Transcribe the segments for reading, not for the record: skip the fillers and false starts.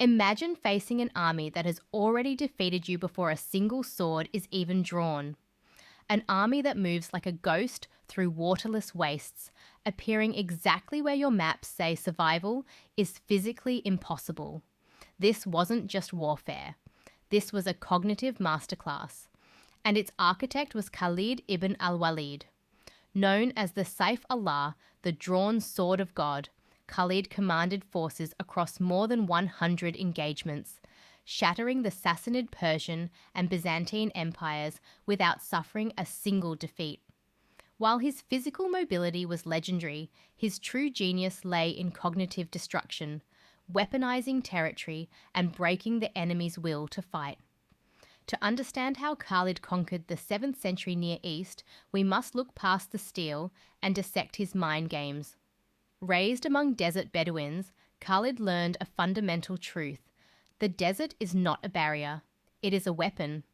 Imagine facing an army that has already defeated you before a single sword is even drawn. An army that moves like a ghost through waterless wastes, appearing exactly where your maps say survival is physically impossible. This wasn't just warfare. This was a cognitive masterclass. And its architect was Khalid ibn al-Walid. Known as the Saif Allah, the drawn sword of God, Khalid commanded forces across more than 100 engagements, shattering the Sassanid Persian and Byzantine empires without suffering a single defeat. While his physical mobility was legendary, his true genius lay in cognitive destruction, weaponizing territory and breaking the enemy's will to fight. To understand how Khalid conquered the 7th century Near East, we must look past the steel and dissect his mind games. Raised among desert Bedouins, Khalid learned a fundamental truth. The desert is not a barrier, it is a weapon.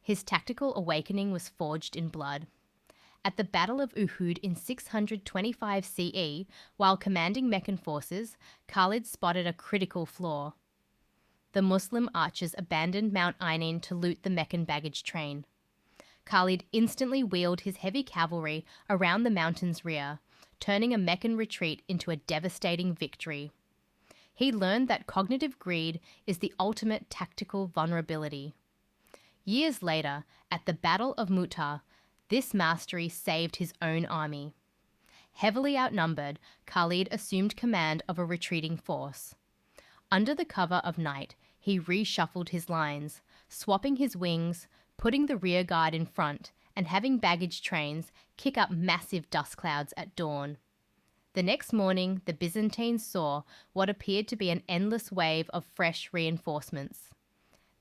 His tactical awakening was forged in blood. At the Battle of Uhud in 625 CE, while commanding Meccan forces, Khalid spotted a critical flaw. The Muslim archers abandoned Mount Ainin to loot the Meccan baggage train. Khalid instantly wheeled his heavy cavalry around the mountain's rear, turning a Meccan retreat into a devastating victory. He learned that cognitive greed is the ultimate tactical vulnerability. Years later, at the Battle of Mu'tah, this mastery saved his own army. Heavily outnumbered, Khalid assumed command of a retreating force. Under the cover of night, he reshuffled his lines, swapping his wings, putting the rear guard in front, and having baggage trains kick up massive dust clouds at dawn. The next morning, the Byzantines saw what appeared to be an endless wave of fresh reinforcements.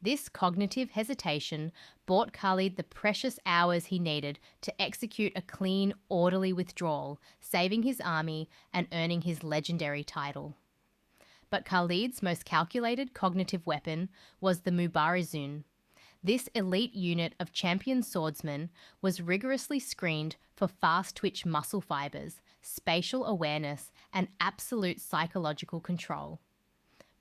This cognitive hesitation bought Khalid the precious hours he needed to execute a clean, orderly withdrawal, saving his army and earning his legendary title. But Khalid's most calculated cognitive weapon was the Mubarizun. This elite unit of champion swordsmen was rigorously screened for fast-twitch muscle fibers, spatial awareness, and absolute psychological control.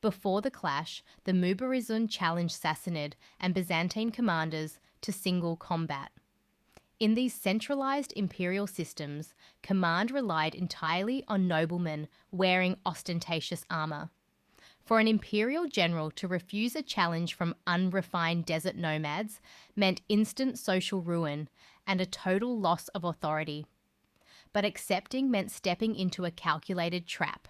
Before the clash, the Mubarizun challenged Sassanid and Byzantine commanders to single combat. In these centralized imperial systems, command relied entirely on noblemen wearing ostentatious armor. For an imperial general to refuse a challenge from unrefined desert nomads meant instant social ruin and a total loss of authority. But accepting meant stepping into a calculated trap.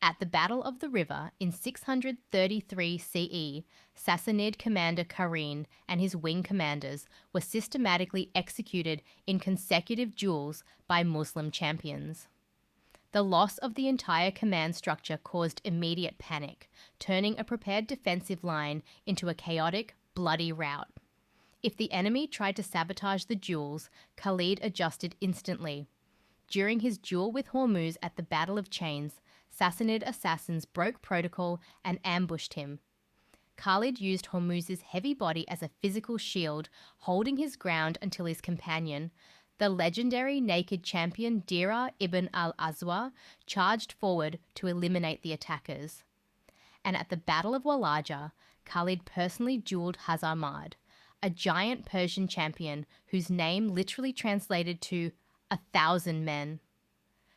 At the Battle of the River in 633 CE, Sassanid commander Karin and his wing commanders were systematically executed in consecutive duels by Muslim champions. The loss of the entire command structure caused immediate panic, turning a prepared defensive line into a chaotic, bloody rout. If the enemy tried to sabotage the duels, Khalid adjusted instantly. During his duel with Hormuz at the Battle of Chains, Sassanid assassins broke protocol and ambushed him. Khalid used Hormuz's heavy body as a physical shield, holding his ground until his companion, the legendary naked champion Dira ibn al-Azwa, charged forward to eliminate the attackers. And at the Battle of Walaja, Khalid personally duelled Hazarmad, a giant Persian champion whose name literally translated to 1,000 men.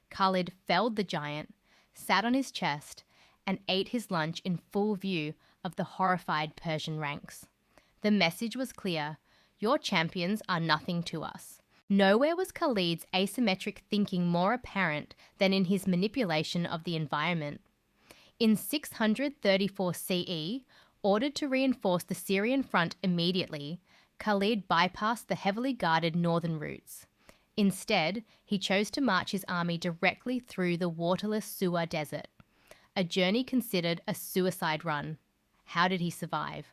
Khalid felled the giant, sat on his chest, and ate his lunch in full view of the horrified Persian ranks. The message was clear: your champions are nothing to us. Nowhere was Khalid's asymmetric thinking more apparent than in his manipulation of the environment. In 634 CE, ordered to reinforce the Syrian front immediately, Khalid bypassed the heavily guarded northern routes. Instead, he chose to march his army directly through the waterless Suwa Desert, a journey considered a suicide run. How did he survive?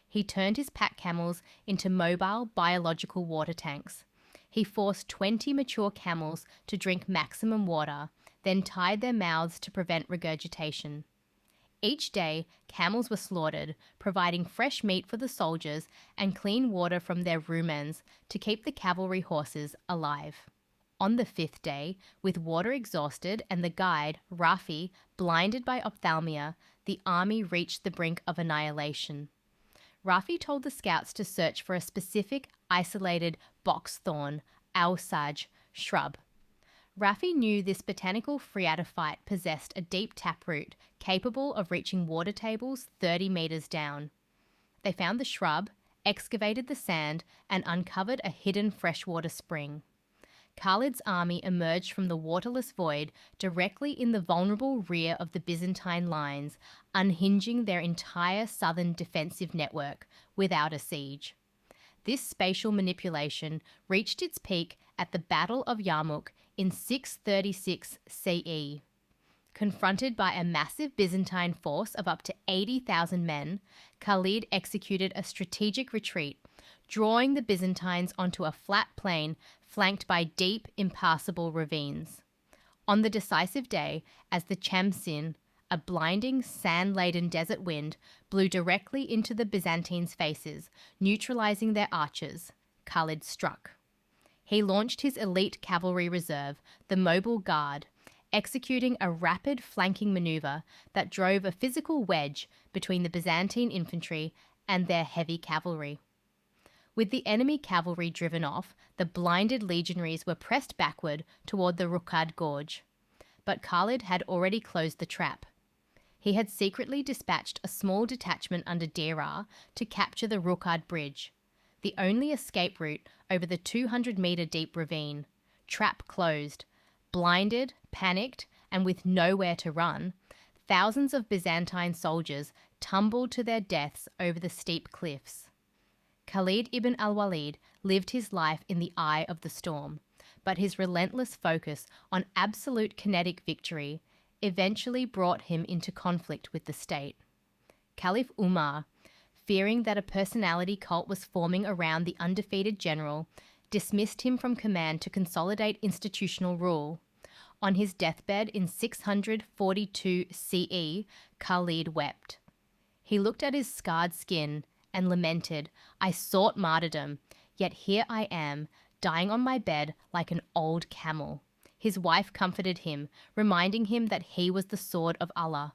He turned his pack camels into mobile biological water tanks. He forced 20 mature camels to drink maximum water, then tied their mouths to prevent regurgitation. Each day, camels were slaughtered, providing fresh meat for the soldiers and clean water from their rumens to keep the cavalry horses alive. On the fifth day, with water exhausted and the guide, Rafi, blinded by ophthalmia, the army reached the brink of annihilation. Rafi told the scouts to search for a specific, isolated boxthorn, Alsage, shrub. Rafi knew this botanical phreatophyte possessed a deep taproot capable of reaching water tables 30 metres down. They found the shrub, excavated the sand, and uncovered a hidden freshwater spring. Khalid's army emerged from the waterless void directly in the vulnerable rear of the Byzantine lines, unhinging their entire southern defensive network without a siege. This spatial manipulation reached its peak at the Battle of Yarmouk in 636 CE. Confronted by a massive Byzantine force of up to 80,000 men, Khalid executed a strategic retreat, drawing the Byzantines onto a flat plain flanked by deep, impassable ravines. On the decisive day, as the Chamsin, a blinding, sand-laden desert wind, blew directly into the Byzantines' faces, neutralizing their archers, Khalid struck. He launched his elite cavalry reserve, the Mobile Guard, executing a rapid flanking maneuver that drove a physical wedge between the Byzantine infantry and their heavy cavalry. With the enemy cavalry driven off, the blinded legionaries were pressed backward toward the Rukad Gorge. But Khalid had already closed the trap. He had secretly dispatched a small detachment under Deraa to capture the Rukad Bridge, the only escape route over the 200-metre deep ravine. Trap closed. Blinded, panicked, and with nowhere to run, thousands of Byzantine soldiers tumbled to their deaths over the steep cliffs. Khalid ibn al-Walid lived his life in the eye of the storm, but his relentless focus on absolute kinetic victory eventually brought him into conflict with the state. Caliph Umar, fearing that a personality cult was forming around the undefeated general, dismissed him from command to consolidate institutional rule. On his deathbed in 642 CE, Khalid wept. He looked at his scarred skin and lamented, "I sought martyrdom, yet here I am, dying on my bed like an old camel." His wife comforted him, reminding him that he was the sword of Allah,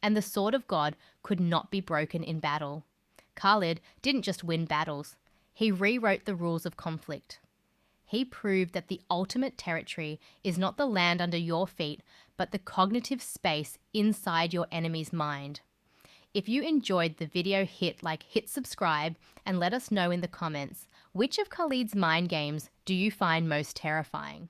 and the sword of God could not be broken in battle. Khalid didn't just win battles, he rewrote the rules of conflict. He proved that the ultimate territory is not the land under your feet, but the cognitive space inside your enemy's mind. If you enjoyed the video, hit subscribe, and let us know in the comments, which of Khalid's mind games do you find most terrifying?